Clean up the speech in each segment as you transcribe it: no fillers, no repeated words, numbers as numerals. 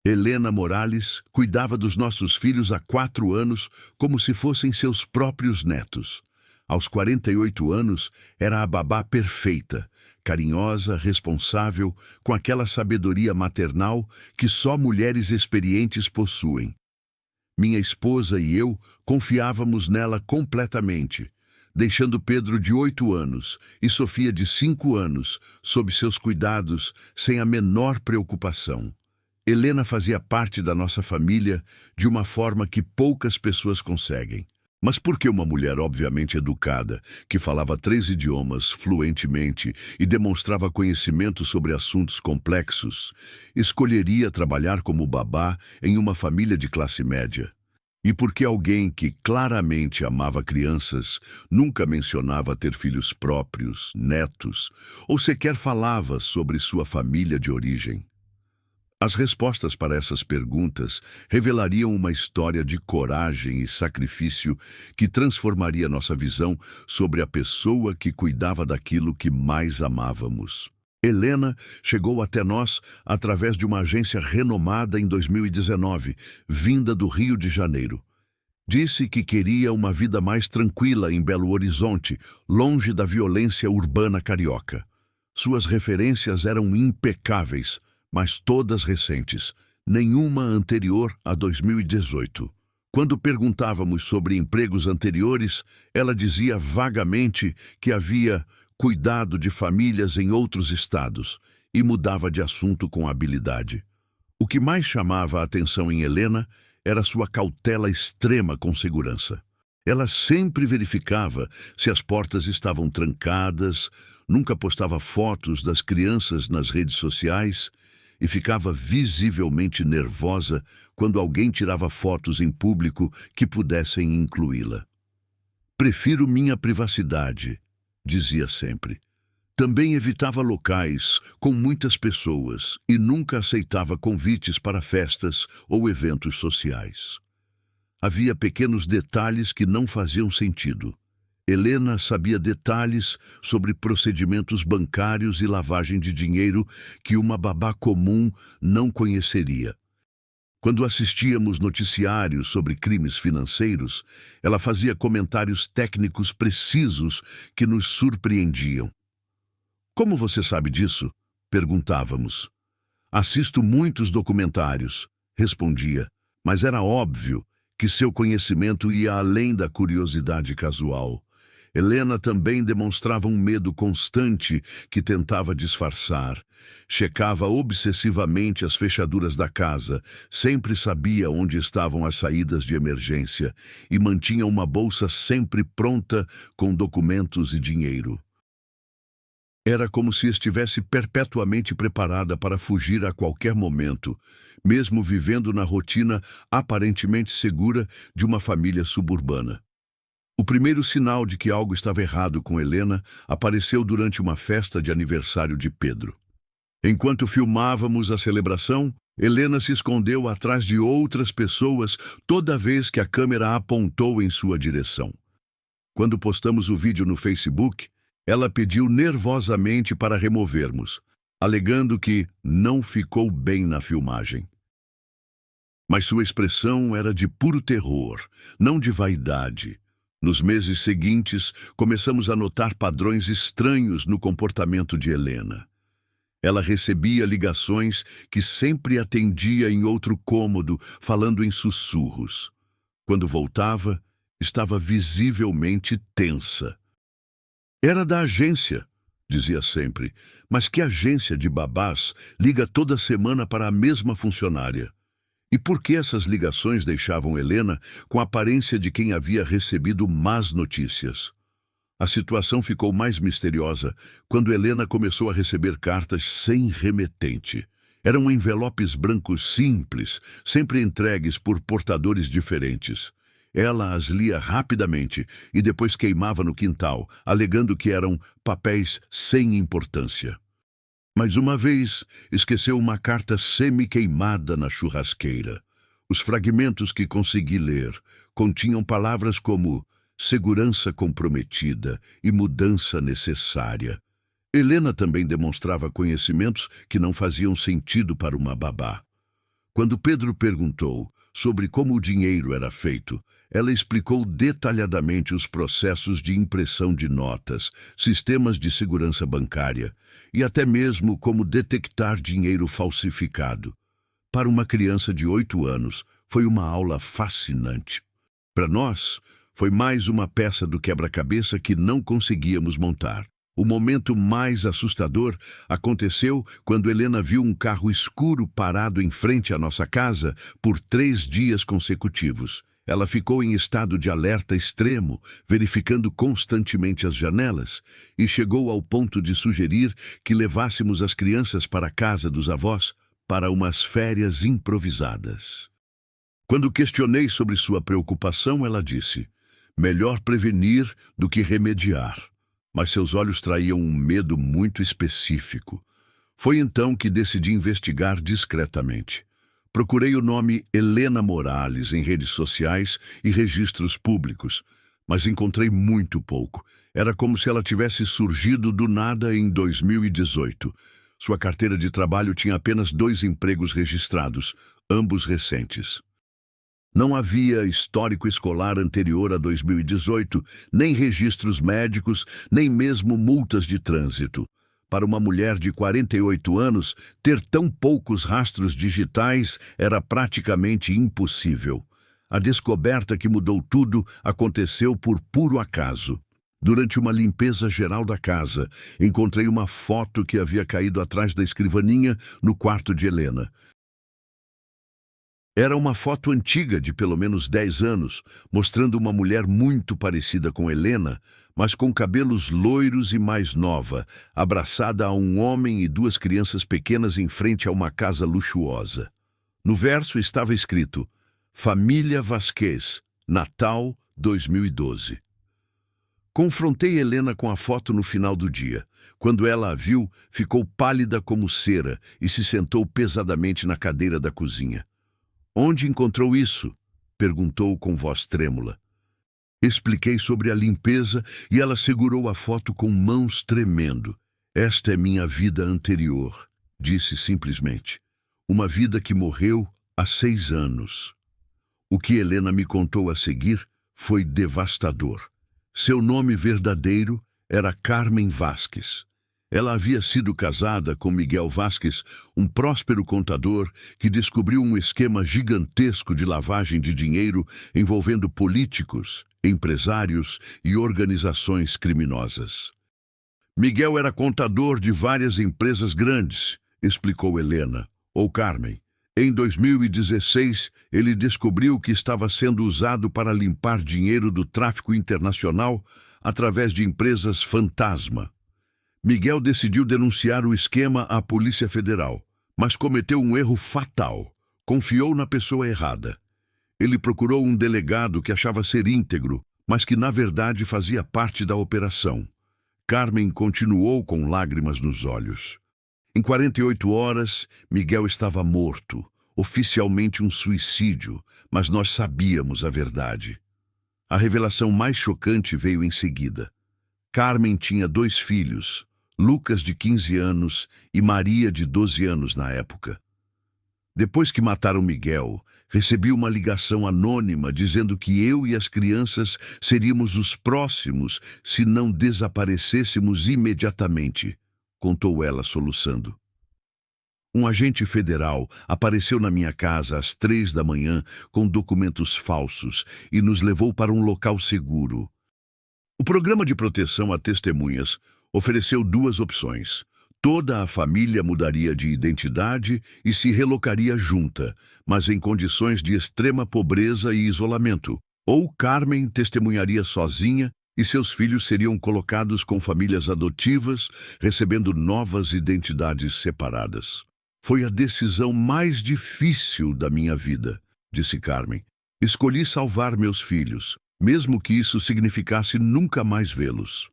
Helena Morales cuidava dos nossos filhos há 4 anos como se fossem seus próprios netos. Aos 48 anos, era a babá perfeita, carinhosa, responsável, com aquela sabedoria maternal que só mulheres experientes possuem. Minha esposa e eu confiávamos nela completamente, deixando Pedro de 8 anos e Sofia de 5 anos sob seus cuidados sem a menor preocupação. Helena fazia parte da nossa família de uma forma que poucas pessoas conseguem. Mas por que uma mulher obviamente educada, que falava 3 idiomas fluentemente e demonstrava conhecimento sobre assuntos complexos, escolheria trabalhar como babá em uma família de classe média? E por que alguém que claramente amava crianças nunca mencionava ter filhos próprios, netos, ou sequer falava sobre sua família de origem? As respostas para essas perguntas revelariam uma história de coragem e sacrifício que transformaria nossa visão sobre a pessoa que cuidava daquilo que mais amávamos. Helena chegou até nós através de uma agência renomada em 2019, vinda do Rio de Janeiro. Disse que queria uma vida mais tranquila em Belo Horizonte, longe da violência urbana carioca. Suas referências eram impecáveis, mas todas recentes, nenhuma anterior a 2018. Quando perguntávamos sobre empregos anteriores, ela dizia vagamente que havia cuidado de famílias em outros estados e mudava de assunto com habilidade. O que mais chamava a atenção em Helena era sua cautela extrema com segurança. Ela sempre verificava se as portas estavam trancadas, nunca postava fotos das crianças nas redes sociais e ficava visivelmente nervosa quando alguém tirava fotos em público que pudessem incluí-la. "Prefiro minha privacidade", dizia sempre. Também evitava locais com muitas pessoas e nunca aceitava convites para festas ou eventos sociais. Havia pequenos detalhes que não faziam sentido. Helena sabia detalhes sobre procedimentos bancários e lavagem de dinheiro que uma babá comum não conheceria. Quando assistíamos noticiários sobre crimes financeiros, ela fazia comentários técnicos precisos que nos surpreendiam. "Como você sabe disso?", perguntávamos. "Assisto muitos documentários", respondia, mas era óbvio que seu conhecimento ia além da curiosidade casual. Helena também demonstrava um medo constante que tentava disfarçar. Checava obsessivamente as fechaduras da casa, sempre sabia onde estavam as saídas de emergência e mantinha uma bolsa sempre pronta com documentos e dinheiro. Era como se estivesse perpetuamente preparada para fugir a qualquer momento, mesmo vivendo na rotina aparentemente segura de uma família suburbana. O primeiro sinal de que algo estava errado com Helena apareceu durante uma festa de aniversário de Pedro. Enquanto filmávamos a celebração, Helena se escondeu atrás de outras pessoas toda vez que a câmera apontou em sua direção. Quando postamos o vídeo no Facebook, ela pediu nervosamente para removermos, alegando que não ficou bem na filmagem. Mas sua expressão era de puro terror, não de vaidade. Nos meses seguintes, começamos a notar padrões estranhos no comportamento de Helena. Ela recebia ligações que sempre atendia em outro cômodo, falando em sussurros. Quando voltava, estava visivelmente tensa. "Era da agência", dizia sempre, "mas que agência de babás liga toda semana para a mesma funcionária?" E por que essas ligações deixavam Helena com a aparência de quem havia recebido más notícias? A situação ficou mais misteriosa quando Helena começou a receber cartas sem remetente. Eram envelopes brancos simples, sempre entregues por portadores diferentes. Ela as lia rapidamente e depois queimava no quintal, alegando que eram papéis sem importância. Mas uma vez, esqueceu uma carta semi-queimada na churrasqueira. Os fragmentos que consegui ler continham palavras como segurança comprometida e mudança necessária. Helena também demonstrava conhecimentos que não faziam sentido para uma babá. Quando Pedro perguntou sobre como o dinheiro era feito, ela explicou detalhadamente os processos de impressão de notas, sistemas de segurança bancária e até mesmo como detectar dinheiro falsificado. Para uma criança de 8 anos, foi uma aula fascinante. Para nós, foi mais uma peça do quebra-cabeça que não conseguíamos montar. O momento mais assustador aconteceu quando Helena viu um carro escuro parado em frente à nossa casa por 3 dias consecutivos. Ela ficou em estado de alerta extremo, verificando constantemente as janelas, e chegou ao ponto de sugerir que levássemos as crianças para a casa dos avós para umas férias improvisadas. Quando questionei sobre sua preocupação, ela disse: melhor prevenir do que remediar. Mas seus olhos traíam um medo muito específico. Foi então que decidi investigar discretamente. Procurei o nome Helena Morales em redes sociais e registros públicos, mas encontrei muito pouco. Era como se ela tivesse surgido do nada em 2018. Sua carteira de trabalho tinha apenas 2 empregos registrados, ambos recentes. Não havia histórico escolar anterior a 2018, nem registros médicos, nem mesmo multas de trânsito. Para uma mulher de 48 anos, ter tão poucos rastros digitais era praticamente impossível. A descoberta que mudou tudo aconteceu por puro acaso. Durante uma limpeza geral da casa, encontrei uma foto que havia caído atrás da escrivaninha no quarto de Helena. Era uma foto antiga de pelo menos 10 anos, mostrando uma mulher muito parecida com Helena, mas com cabelos loiros e mais nova, abraçada a um homem e 2 crianças pequenas em frente a uma casa luxuosa. No verso estava escrito: Família Vasquez, Natal 2012. Confrontei Helena com a foto no final do dia. Quando ela a viu, ficou pálida como cera e se sentou pesadamente na cadeira da cozinha. Onde encontrou isso? Perguntou com voz trêmula. Expliquei sobre a limpeza e ela segurou a foto com mãos tremendo. Esta é minha vida anterior, disse simplesmente. Uma vida que morreu há 6 anos. O que Helena me contou a seguir foi devastador. Seu nome verdadeiro era Carmen Vasquez. Ela havia sido casada com Miguel Vasquez, um próspero contador que descobriu um esquema gigantesco de lavagem de dinheiro envolvendo políticos, empresários e organizações criminosas. Miguel era contador de várias empresas grandes, explicou Helena, ou Carmen. Em 2016, ele descobriu que estava sendo usado para limpar dinheiro do tráfico internacional através de empresas fantasma. Miguel decidiu denunciar o esquema à Polícia Federal, mas cometeu um erro fatal. Confiou na pessoa errada. Ele procurou um delegado que achava ser íntegro, mas que na verdade fazia parte da operação. Carmen continuou com lágrimas nos olhos. Em 48 horas, Miguel estava morto, oficialmente um suicídio, mas nós sabíamos a verdade. A revelação mais chocante veio em seguida. Carmen tinha 2 filhos, Lucas, de 15 anos, e Maria, de 12 anos na época. Depois que mataram Miguel, recebi uma ligação anônima dizendo que eu e as crianças seríamos os próximos se não desaparecêssemos imediatamente, contou ela soluçando. Um agente federal apareceu na minha casa às 3 da manhã com documentos falsos e nos levou para um local seguro. O programa de proteção a testemunhas ofereceu 2 opções. Toda a família mudaria de identidade e se relocaria junta, mas em condições de extrema pobreza e isolamento. Ou Carmen testemunharia sozinha e seus filhos seriam colocados com famílias adotivas, recebendo novas identidades separadas. Foi a decisão mais difícil da minha vida, disse Carmen. Escolhi salvar meus filhos, mesmo que isso significasse nunca mais vê-los.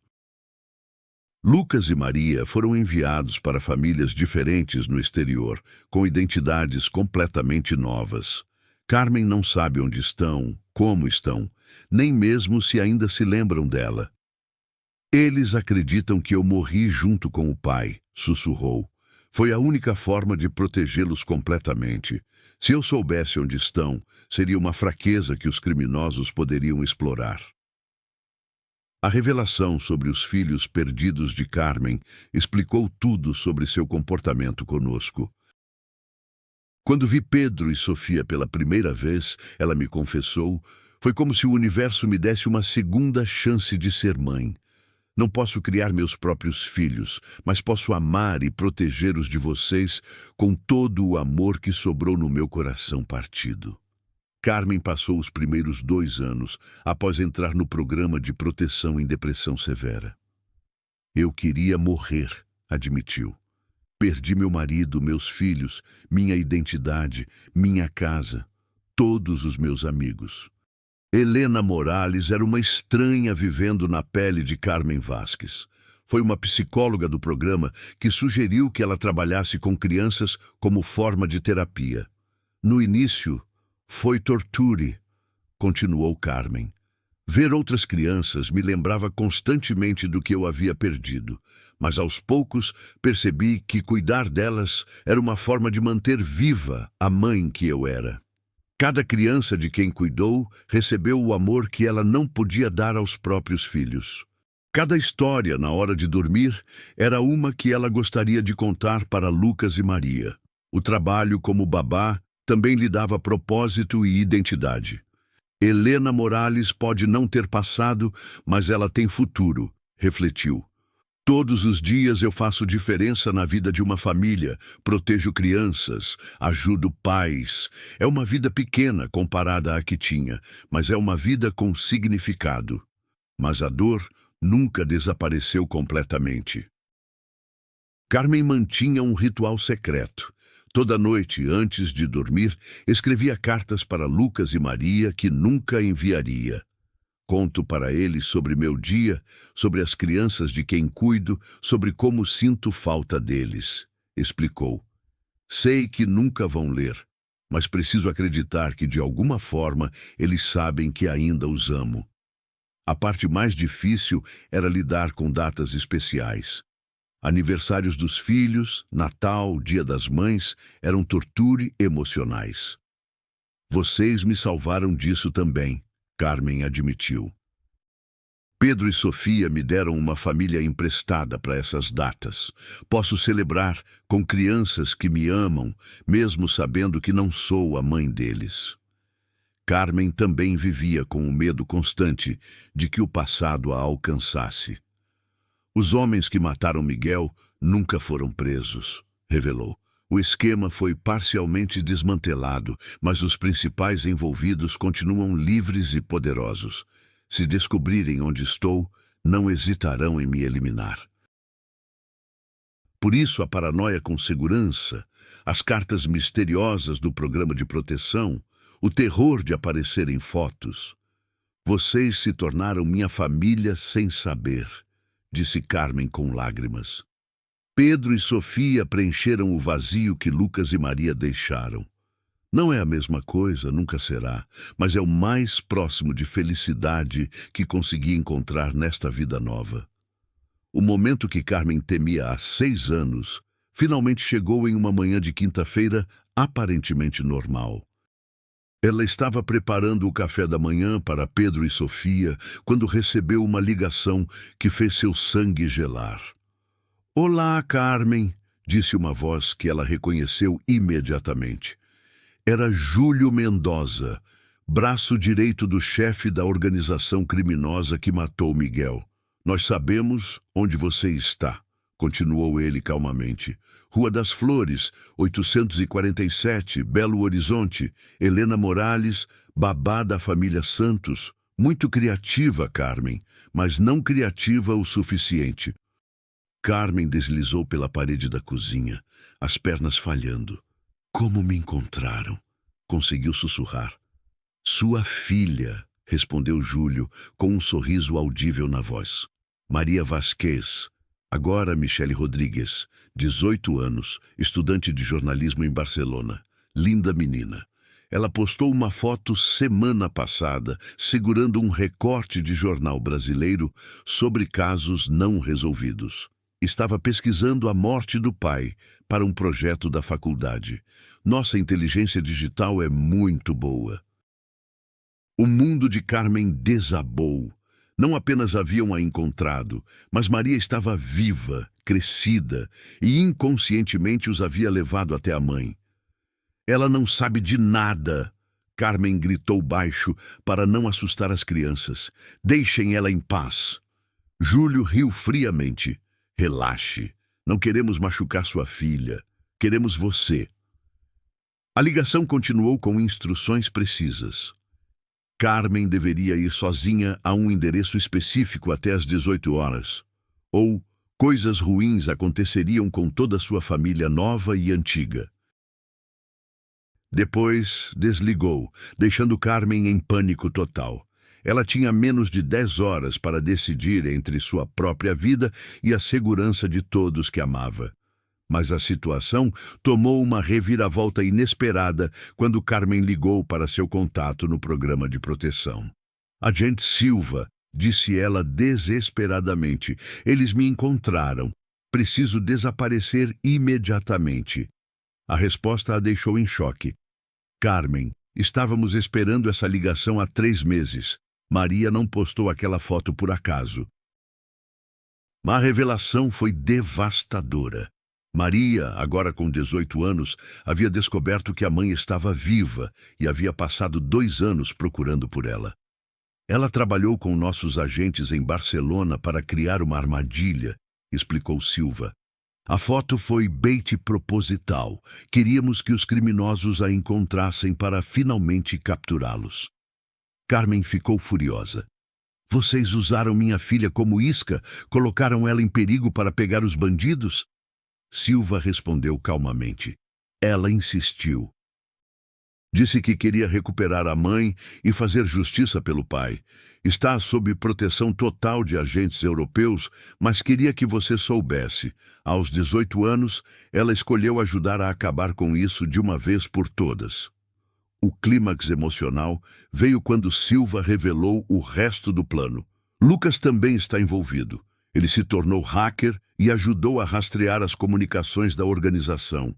Lucas e Maria foram enviados para famílias diferentes no exterior, com identidades completamente novas. Carmen não sabe onde estão, como estão, nem mesmo se ainda se lembram dela. Eles acreditam que eu morri junto com o pai, sussurrou. Foi a única forma de protegê-los completamente. Se eu soubesse onde estão, seria uma fraqueza que os criminosos poderiam explorar. A revelação sobre os filhos perdidos de Carmen explicou tudo sobre seu comportamento conosco. Quando vi Pedro e Sofia pela primeira vez, ela me confessou, foi como se o universo me desse uma segunda chance de ser mãe. Não posso criar meus próprios filhos, mas posso amar e proteger os de vocês com todo o amor que sobrou no meu coração partido. Carmen passou os primeiros 2 anos após entrar no programa de proteção em depressão severa. Eu queria morrer, admitiu. Perdi meu marido, meus filhos, minha identidade, minha casa, todos os meus amigos. Helena Morales era uma estranha vivendo na pele de Carmen Vasquez. Foi uma psicóloga do programa que sugeriu que ela trabalhasse com crianças como forma de terapia. No início, foi torture, continuou Carmen. Ver outras crianças me lembrava constantemente do que eu havia perdido, mas aos poucos percebi que cuidar delas era uma forma de manter viva a mãe que eu era. Cada criança de quem cuidou recebeu o amor que ela não podia dar aos próprios filhos. Cada história, na hora de dormir, era uma que ela gostaria de contar para Lucas e Maria. O trabalho como babá também lhe dava propósito e identidade. Helena Morales pode não ter passado, mas ela tem futuro, refletiu. Todos os dias eu faço diferença na vida de uma família, protejo crianças, ajudo pais. É uma vida pequena comparada à que tinha, mas é uma vida com significado. Mas a dor nunca desapareceu completamente. Carmen mantinha um ritual secreto. Toda noite, antes de dormir, escrevia cartas para Lucas e Maria que nunca enviaria. Conto para eles sobre meu dia, sobre as crianças de quem cuido, sobre como sinto falta deles, explicou. Sei que nunca vão ler, mas preciso acreditar que de alguma forma eles sabem que ainda os amo. A parte mais difícil era lidar com datas especiais. Aniversários dos filhos, Natal, Dia das Mães, eram torture emocionais. Vocês me salvaram disso também, Carmen admitiu. Pedro e Sofia me deram uma família emprestada para essas datas. Posso celebrar com crianças que me amam, mesmo sabendo que não sou a mãe deles. Carmen também vivia com o medo constante de que o passado a alcançasse. Os homens que mataram Miguel nunca foram presos, revelou. O esquema foi parcialmente desmantelado, mas os principais envolvidos continuam livres e poderosos. Se descobrirem onde estou, não hesitarão em me eliminar. Por isso, a paranoia com segurança, as cartas misteriosas do programa de proteção, o terror de aparecer em fotos. Vocês se tornaram minha família sem saber, disse Carmen com lágrimas. Pedro e Sofia preencheram o vazio que Lucas e Maria deixaram. Não é a mesma coisa, nunca será, mas é o mais próximo de felicidade que consegui encontrar nesta vida nova. O momento que Carmen temia há 6 anos finalmente chegou em uma manhã de quinta-feira aparentemente normal. Ela estava preparando o café da manhã para Pedro e Sofia quando recebeu uma ligação que fez seu sangue gelar. Olá, Carmen, disse uma voz que ela reconheceu imediatamente. Era Júlio Mendoza, braço direito do chefe da organização criminosa que matou Miguel. Nós sabemos onde você está, continuou ele calmamente. Rua das Flores, 847, Belo Horizonte, Helena Morales, babá da família Santos. Muito criativa, Carmen, mas não criativa o suficiente. Carmen deslizou pela parede da cozinha, as pernas falhando. Como me encontraram? Conseguiu sussurrar. Sua filha, respondeu Júlio, com um sorriso audível na voz. Maria Vasquez, agora Michele Rodrigues, 18 anos, estudante de jornalismo em Barcelona. Linda menina. Ela postou uma foto semana passada, segurando um recorte de jornal brasileiro sobre casos não resolvidos. estava pesquisando a morte do pai para um projeto da faculdade. Nossa inteligência digital é muito boa. O mundo de Carmen desabou. Não apenas haviam-a encontrado, mas Maria estava viva, crescida, e inconscientemente os havia levado até a mãe. Ela não sabe de nada. Carmen gritou baixo para não assustar as crianças. Deixem ela em paz. Júlio riu friamente. Relaxe. Não queremos machucar sua filha. Queremos você. A ligação continuou com instruções precisas. Carmen deveria ir sozinha a um endereço específico até às 18 horas. Ou coisas ruins aconteceriam com toda a sua família nova e antiga. Depois desligou, deixando Carmen em pânico total. Ela tinha menos de 10 horas para decidir entre sua própria vida e a segurança de todos que amava. Mas a situação tomou uma reviravolta inesperada quando Carmen ligou para seu contato no programa de proteção. Agente Silva, disse ela desesperadamente, eles me encontraram. Preciso desaparecer imediatamente. A resposta a deixou em choque. Carmen, estávamos esperando essa ligação há 3 meses. Maria não postou aquela foto por acaso. A revelação foi devastadora. Maria, agora com 18 anos, havia descoberto que a mãe estava viva e havia passado 2 anos procurando por ela. Ela trabalhou com nossos agentes em Barcelona para criar uma armadilha, explicou Silva. A foto foi bait proposital. Queríamos que os criminosos a encontrassem para finalmente capturá-los. Carmen ficou furiosa. Vocês usaram minha filha como isca? Colocaram ela em perigo para pegar os bandidos? Silva respondeu calmamente. Ela insistiu. Disse que queria recuperar a mãe e fazer justiça pelo pai. Está sob proteção total de agentes europeus, mas queria que você soubesse. Aos 18 anos, ela escolheu ajudar a acabar com isso de uma vez por todas. O clímax emocional veio quando Silva revelou o resto do plano. Lucas também está envolvido. Ele se tornou hacker e ajudou a rastrear as comunicações da organização.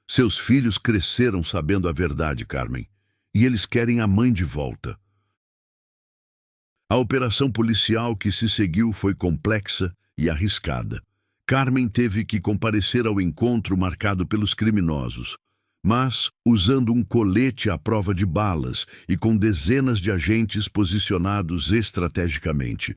Seus filhos cresceram sabendo a verdade, Carmen, e eles querem a mãe de volta. A operação policial que se seguiu foi complexa e arriscada. Carmen teve que comparecer ao encontro marcado pelos criminosos, mas usando um colete à prova de balas e com dezenas de agentes posicionados estrategicamente.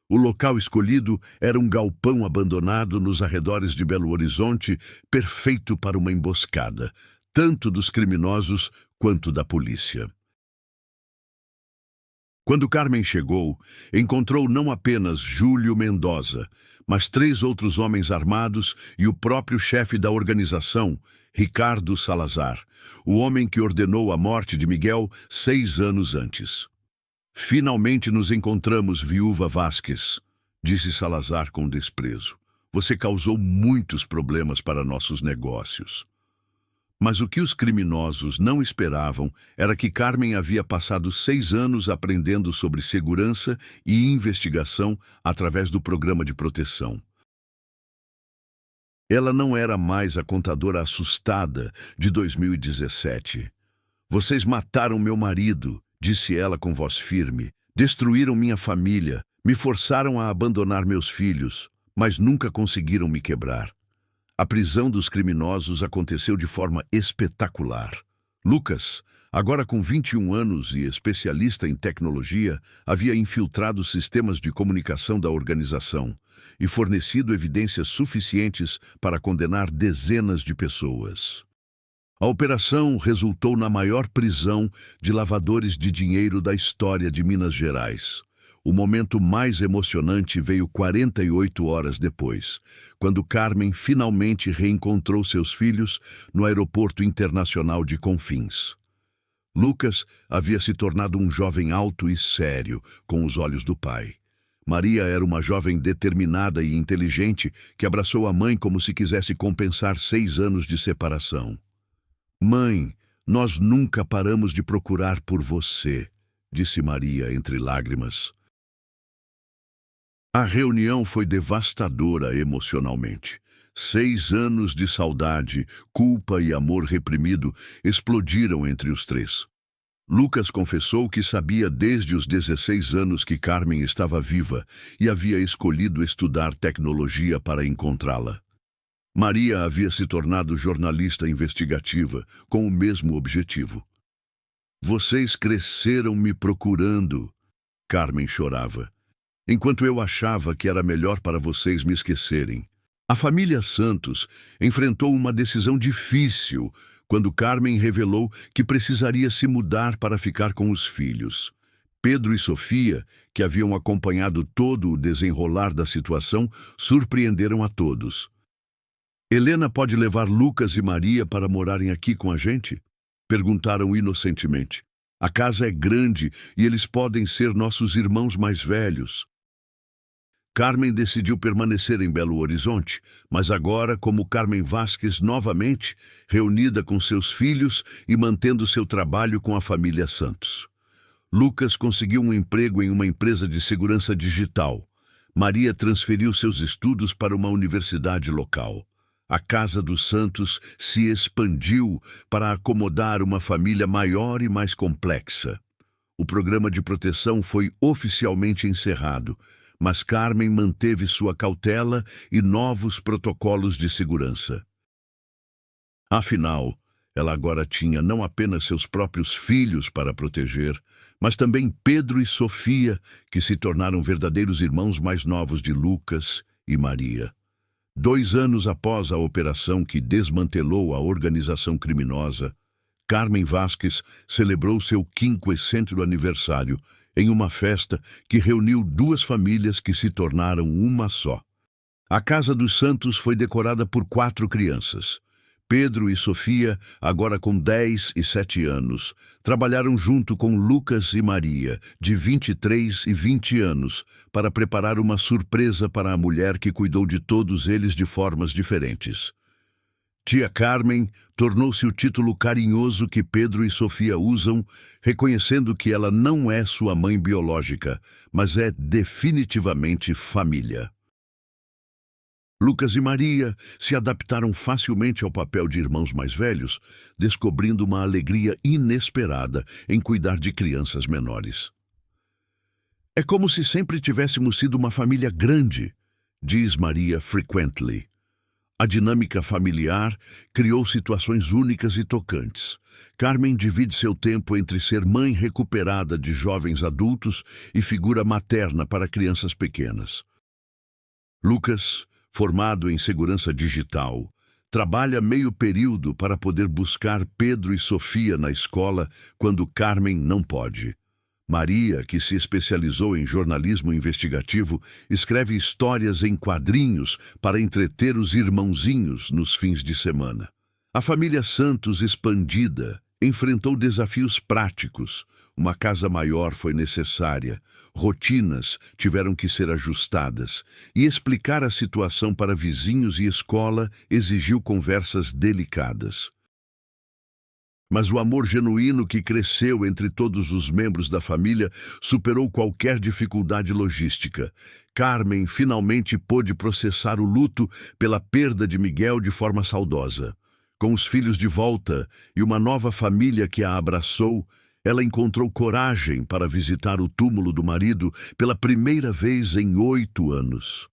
O local escolhido era um galpão abandonado nos arredores de Belo Horizonte, perfeito para uma emboscada, tanto dos criminosos quanto da polícia. Quando Carmen chegou, encontrou não apenas Júlio Mendoza, mas 3 outros homens armados e o próprio chefe da organização, Ricardo Salazar, o homem que ordenou a morte de Miguel 6 anos antes. Finalmente nos encontramos, viúva Vasquez, disse Salazar com desprezo. Você causou muitos problemas para nossos negócios. Mas o que os criminosos não esperavam era que Carmen havia passado 6 anos aprendendo sobre segurança e investigação através do programa de proteção. Ela não era mais a contadora assustada de 2017. Vocês mataram meu marido, disse ela com voz firme. Destruíram minha família, me forçaram a abandonar meus filhos, mas nunca conseguiram me quebrar. A prisão dos criminosos aconteceu de forma espetacular. Lucas, agora com 21 anos e especialista em tecnologia, havia infiltrado sistemas de comunicação da organização e fornecido evidências suficientes para condenar dezenas de pessoas. A operação resultou na maior prisão de lavadores de dinheiro da história de Minas Gerais. O momento mais emocionante veio 48 horas depois, quando Carmen finalmente reencontrou seus filhos no Aeroporto Internacional de Confins. Lucas havia se tornado um jovem alto e sério, com os olhos do pai. Maria era uma jovem determinada e inteligente que abraçou a mãe como se quisesse compensar 6 anos de separação. Mãe, nós nunca paramos de procurar por você, disse Maria entre lágrimas. A reunião foi devastadora emocionalmente. 6 anos de saudade, culpa e amor reprimido explodiram entre os três. Lucas confessou que sabia desde os 16 anos que Carmen estava viva e havia escolhido estudar tecnologia para encontrá-la. Maria havia se tornado jornalista investigativa com o mesmo objetivo. Vocês cresceram me procurando, Carmen chorava, enquanto eu achava que era melhor para vocês me esquecerem. A família Santos enfrentou uma decisão difícil quando Carmen revelou que precisaria se mudar para ficar com os filhos. Pedro e Sofia, que haviam acompanhado todo o desenrolar da situação, surpreenderam a todos. Helena pode levar Lucas e Maria para morarem aqui com a gente? Perguntaram inocentemente. A casa é grande e eles podem ser nossos irmãos mais velhos. Carmen decidiu permanecer em Belo Horizonte, mas agora como Carmen Vasques novamente, reunida com seus filhos e mantendo seu trabalho com a família Santos. Lucas conseguiu um emprego em uma empresa de segurança digital. Maria transferiu seus estudos para uma universidade local. A Casa dos Santos se expandiu para acomodar uma família maior e mais complexa. O programa de proteção foi oficialmente encerrado, mas Carmen manteve sua cautela e novos protocolos de segurança. Afinal, ela agora tinha não apenas seus próprios filhos para proteger, mas também Pedro e Sofia, que se tornaram verdadeiros irmãos mais novos de Lucas e Maria. 2 anos após a operação que desmantelou a organização criminosa, Carmen Vasques celebrou seu 50º aniversário em uma festa que reuniu 2 famílias que se tornaram uma só. A Casa dos Santos foi decorada por 4 crianças. Pedro e Sofia, agora com 10 e 7 anos, trabalharam junto com Lucas e Maria, de 23 e 20 anos, para preparar uma surpresa para a mulher que cuidou de todos eles de formas diferentes. Tia Carmen tornou-se o título carinhoso que Pedro e Sofia usam, reconhecendo que ela não é sua mãe biológica, mas é definitivamente família. Lucas e Maria se adaptaram facilmente ao papel de irmãos mais velhos, descobrindo uma alegria inesperada em cuidar de crianças menores. É como se sempre tivéssemos sido uma família grande, diz Maria frequently. A dinâmica familiar criou situações únicas e tocantes. Carmen divide seu tempo entre ser mãe recuperada de jovens adultos e figura materna para crianças pequenas. Lucas, formado em segurança digital, trabalha meio período para poder buscar Pedro e Sofia na escola quando Carmen não pode. Maria, que se especializou em jornalismo investigativo, escreve histórias em quadrinhos para entreter os irmãozinhos nos fins de semana. A família Santos, expandida, enfrentou desafios práticos. Uma casa maior foi necessária, rotinas tiveram que ser ajustadas, e explicar a situação para vizinhos e escola exigiu conversas delicadas. Mas o amor genuíno que cresceu entre todos os membros da família superou qualquer dificuldade logística. Carmen finalmente pôde processar o luto pela perda de Miguel de forma saudosa. Com os filhos de volta e uma nova família que a abraçou, ela encontrou coragem para visitar o túmulo do marido pela primeira vez em 8 anos.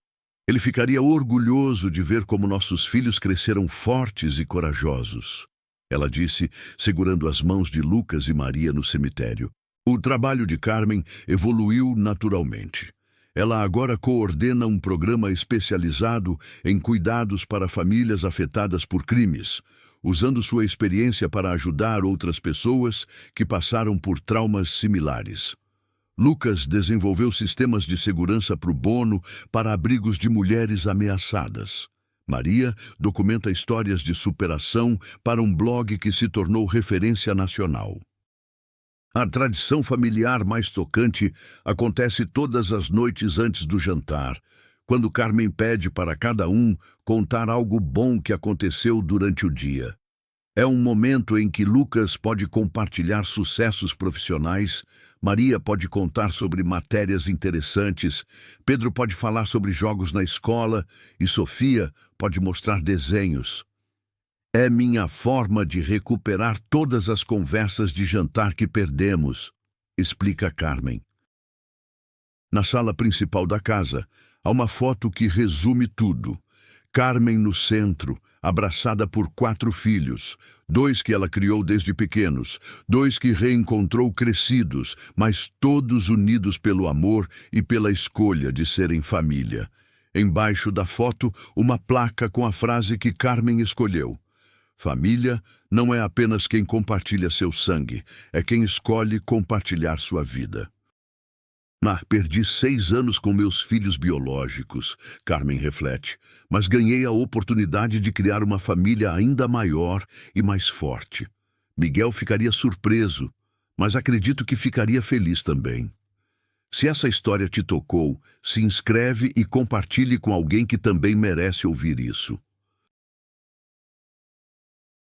Ele ficaria orgulhoso de ver como nossos filhos cresceram fortes e corajosos. Ela disse, segurando as mãos de Lucas e Maria no cemitério. O trabalho de Carmen evoluiu naturalmente. Ela agora coordena um programa especializado em cuidados para famílias afetadas por crimes, usando sua experiência para ajudar outras pessoas que passaram por traumas similares. Lucas desenvolveu sistemas de segurança pro bono para abrigos de mulheres ameaçadas. Maria documenta histórias de superação para um blog que se tornou referência nacional. A tradição familiar mais tocante acontece todas as noites antes do jantar, quando Carmen pede para cada um contar algo bom que aconteceu durante o dia. É um momento em que Lucas pode compartilhar sucessos profissionais, Maria pode contar sobre matérias interessantes, Pedro pode falar sobre jogos na escola e Sofia pode mostrar desenhos. É minha forma de recuperar todas as conversas de jantar que perdemos, explica Carmen. Na sala principal da casa, há uma foto que resume tudo. Carmen no centro, abraçada por 4 filhos, 2 que ela criou desde pequenos, 2 que reencontrou crescidos, mas todos unidos pelo amor e pela escolha de serem família. Embaixo da foto, uma placa com a frase que Carmen escolheu. Família não é apenas quem compartilha seu sangue, é quem escolhe compartilhar sua vida. Perdi 6 anos com meus filhos biológicos, Carmen reflete, mas ganhei a oportunidade de criar uma família ainda maior e mais forte. Miguel ficaria surpreso, mas acredito que ficaria feliz também. Se essa história te tocou, se inscreve e compartilhe com alguém que também merece ouvir isso.